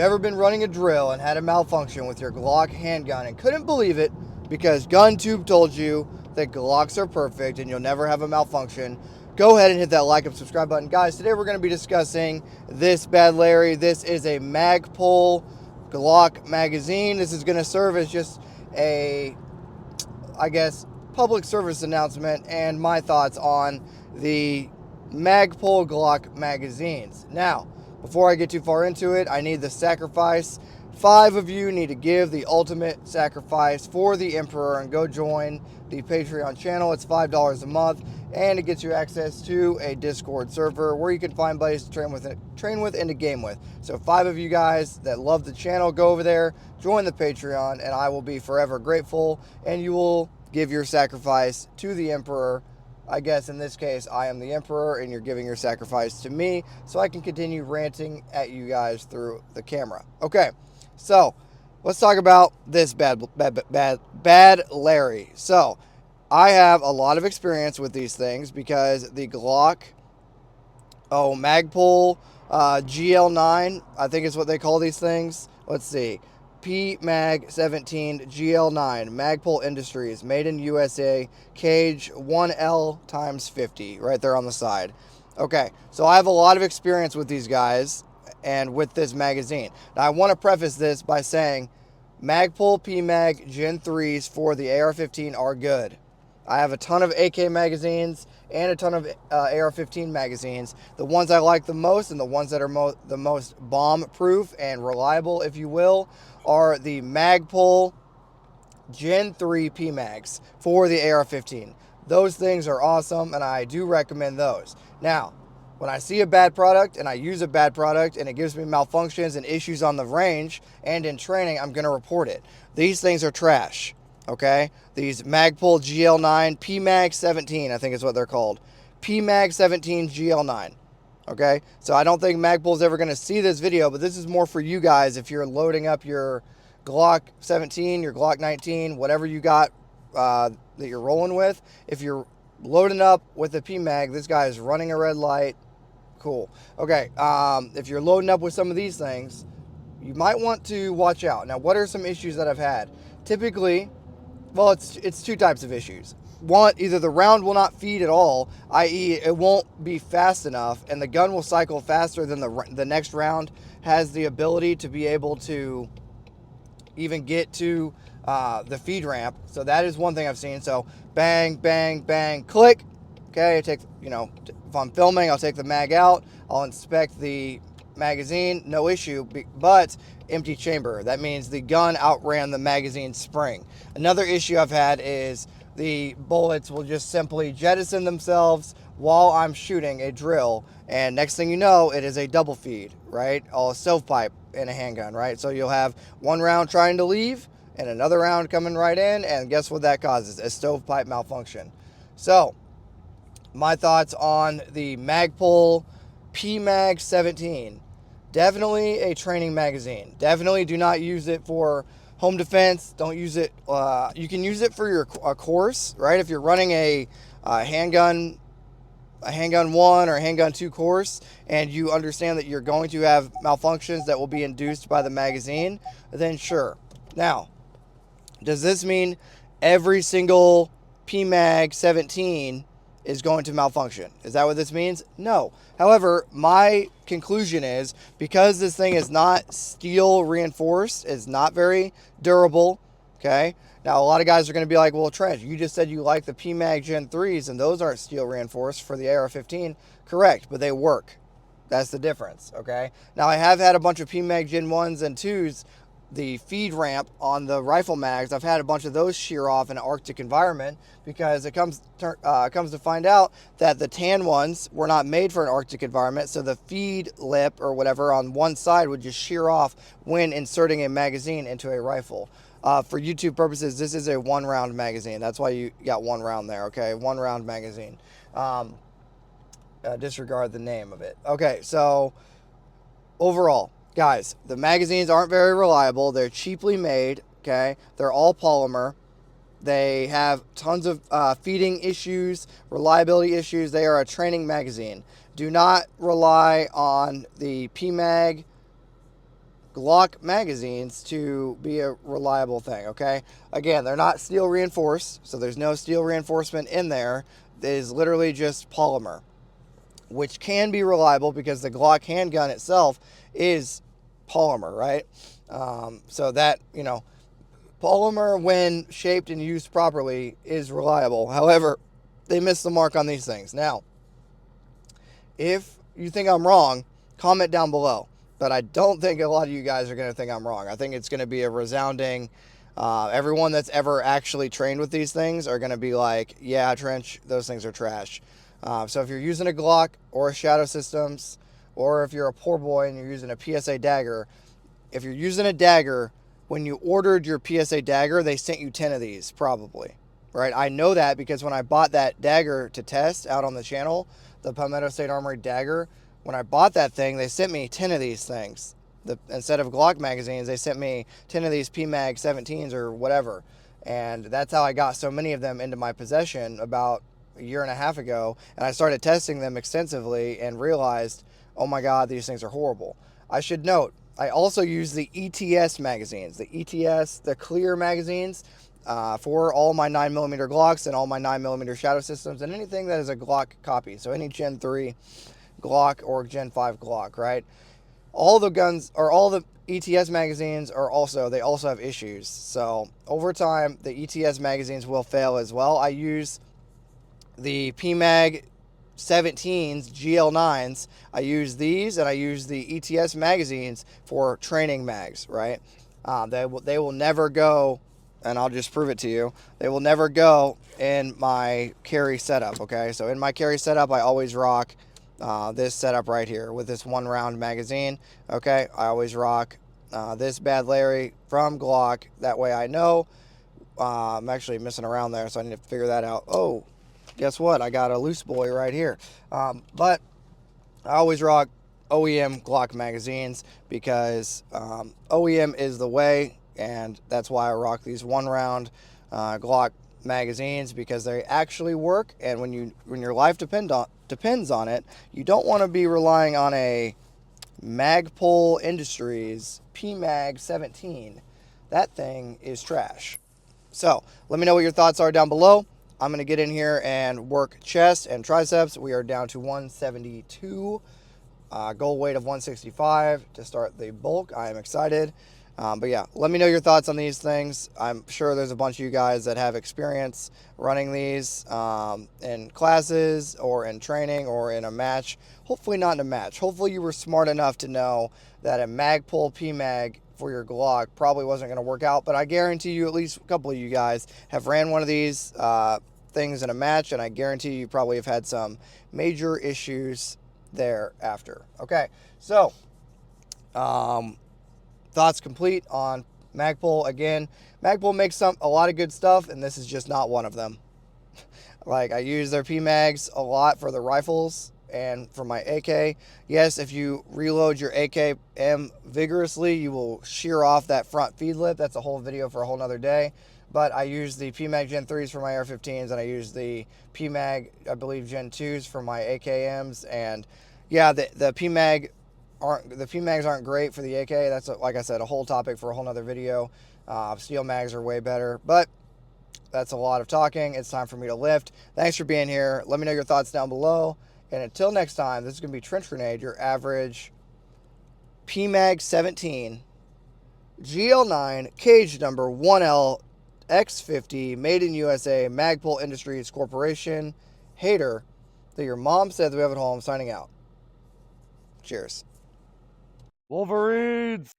ever been running a drill and had a malfunction with your Glock handgun and couldn't believe it because GunTube told you that Glocks are perfect and you'll never have a malfunction, go ahead and hit that like and subscribe button. Guys, today we're going to be discussing this bad Larry. This is a Magpul Glock magazine. This is going to serve as just a, I guess, public service announcement and my thoughts on the Magpul Glock magazines. Now, before I get too far into it, I need the sacrifice. 5 of you need to give the ultimate sacrifice for the Emperor and go join the Patreon channel. It's $5 a month, and it gets you access to a Discord server where you can find buddies to train with and to game with. So 5 of you guys that love the channel, go over there, join the Patreon, and I will be forever grateful, and you will give your sacrifice to the Emperor. I guess in this case, I am the Emperor, and you're giving your sacrifice to me so I can continue ranting at you guys through the camera. Okay, so let's talk about this bad Larry. So I have a lot of experience with these things because the Glock, Magpul GL9, I think is what they call these things. Let's see. PMAG 17 GL9 Magpul Industries, made in USA, cage 1L × 50, right there on the side. Okay, so I have a lot of experience with these guys and with this magazine. Now I want to preface this by saying Magpul PMAG Gen 3s for the AR-15 are good. I have a ton of AK magazines and a ton of AR-15 magazines. The ones I like the most and the ones that are the most bomb-proof and reliable, if you will, are the Magpul Gen 3 PMAGs for the AR-15. Those things are awesome, and I do recommend those. Now, when I see a bad product and I use a bad product and it gives me malfunctions and issues on the range and in training, I'm going to report it. These things are trash. Okay, these Magpul GL9 PMAG 17, I think is what they're called. PMAG 17 GL9. Okay, so I don't think Magpul's ever going to see this video, but this is more for you guys if you're loading up your Glock 17, your Glock 19, whatever you got that you're rolling with. If you're loading up with a PMAG, this guy is running a red light. Cool. Okay, if you're loading up with some of these things, you might want to watch out. Now, what are some issues that I've had? Typically, well, it's 2 types of issues. One, either the round will not feed at all, i.e. it won't be fast enough, and the gun will cycle faster than the next round has the ability to be able to even get to the feed ramp. So that is one thing I've seen. So bang, bang, bang, click. Okay, I take, if I'm filming, I'll take the mag out. I'll inspect the magazine, no issue, but empty chamber. That means the gun outran the magazine spring. Another issue I've had is the bullets will just simply jettison themselves while I'm shooting a drill, and next thing you know, it is a double feed, right? All a stovepipe in a handgun, right? So you'll have one round trying to leave and another round coming right in, and guess what that causes? A stovepipe malfunction. So my thoughts on the Magpul PMAG 17. Definitely a training magazine. Definitely do not use it for home defense. Don't use it. You can use it for your course, right? If you're running a handgun 1 or a handgun 2 course, and you understand that you're going to have malfunctions that will be induced by the magazine, then sure. Now, does this mean every single PMAG 17 is going to malfunction? Is that what this means? No. However, my conclusion is because this thing is not steel reinforced, it's not very durable, okay? Now, a lot of guys are going to be like, well, Trent, you just said you like the PMAG Gen 3s, and those aren't steel reinforced for the AR-15. Correct, but they work. That's the difference, okay? Now, I have had a bunch of PMAG Gen 1s and 2s. The feed ramp on the rifle mags, I've had a bunch of those shear off in an Arctic environment because it comes to find out that the tan ones were not made for an Arctic environment, so the feed lip or whatever on one side would just shear off when inserting a magazine into a rifle. For YouTube purposes, this is a 1-round magazine. That's why you got 1 round there, okay? 1-round magazine. Disregard the name of it. Okay, so overall, guys, the magazines aren't very reliable. They're cheaply made, okay? They're all polymer. They have tons of feeding issues, reliability issues. They are a training magazine. Do not rely on the PMAG Glock magazines to be a reliable thing, okay? Again, they're not steel reinforced, so there's no steel reinforcement in there. It is literally just polymer, which can be reliable because the Glock handgun itself is polymer, right? So that, polymer, when shaped and used properly, is reliable. However, they miss the mark on these things. Now, if you think I'm wrong, comment down below. But I don't think a lot of you guys are going to think I'm wrong. I think it's going to be a resounding. Everyone that's ever actually trained with these things are going to be like, yeah, Trench, those things are trash. So if you're using a Glock or a Shadow Systems, or if you're a poor boy and you're using a PSA dagger, if you're using a dagger, when you ordered your PSA dagger, they sent you 10 of these, probably. Right? I know that because when I bought that dagger to test out on the channel, the Palmetto State Armory dagger, when I bought that thing, they sent me 10 of these things. Instead of Glock magazines, they sent me 10 of these PMAG 17s or whatever. And that's how I got so many of them into my possession about a year and a half ago. And I started testing them extensively and realized, oh my God, these things are horrible. I should note, I also use the ETS magazines, the clear magazines, for all my 9mm Glocks and all my 9mm Shadow Systems and anything that is a Glock copy. So any Gen 3 Glock or Gen 5 Glock, right? All the guns, or all the ETS magazines they also have issues. So over time, the ETS magazines will fail as well. I use the PMAG 17s, GL9s. I use these, and I use the ETS magazines for training mags, right? They will never go, and I'll just prove it to you. They will never go in my carry setup, okay? So in my carry setup, I always rock this setup right here with this 1-round magazine, okay? I always rock this Bad Larry from Glock. That way I know. I'm actually missing around there, so I need to figure that out. Oh, guess what? I got a loose boy right here. But I always rock OEM Glock magazines because OEM is the way, and that's why I rock these 1-round Glock magazines, because they actually work. And when your life depends on it, you don't want to be relying on a Magpul Industries PMAG 17. That thing is trash. So let me know what your thoughts are down below. I'm going to get in here and work chest and triceps. We are down to 172, goal weight of 165 to start the bulk. I am excited. But yeah, let me know your thoughts on these things. I'm sure there's a bunch of you guys that have experience running these in classes or in training or in a match. Hopefully not in a match. Hopefully you were smart enough to know that a Magpul PMAG for your Glock probably wasn't going to work out, but I guarantee you at least a couple of you guys have ran one of these things in a match, and I guarantee you probably have had some major issues thereafter. Okay, so thoughts complete on Magpul. Again, Magpul makes a lot of good stuff, and this is just not one of them. Like, I use their PMAGs a lot for the rifles and for my AK. Yes, if you reload your AKM vigorously, you will shear off that front feed lip. That's a whole video for a whole nother day. But I use the PMAG Gen 3s for my AR-15s, and I use the PMAG, I believe, Gen 2s for my AKMs. And yeah, the PMAGs aren't great for the AK. That's, like I said, a whole topic for a whole nother video. Steel mags are way better, but that's a lot of talking. It's time for me to lift. Thanks for being here. Let me know your thoughts down below. And until next time, this is going to be Trench Grenade, your average PMAG 17, GL9, cage number 1L, X50, made in USA, Magpul Industries Corporation, hater that your mom said that we have at home, signing out. Cheers. Wolverines!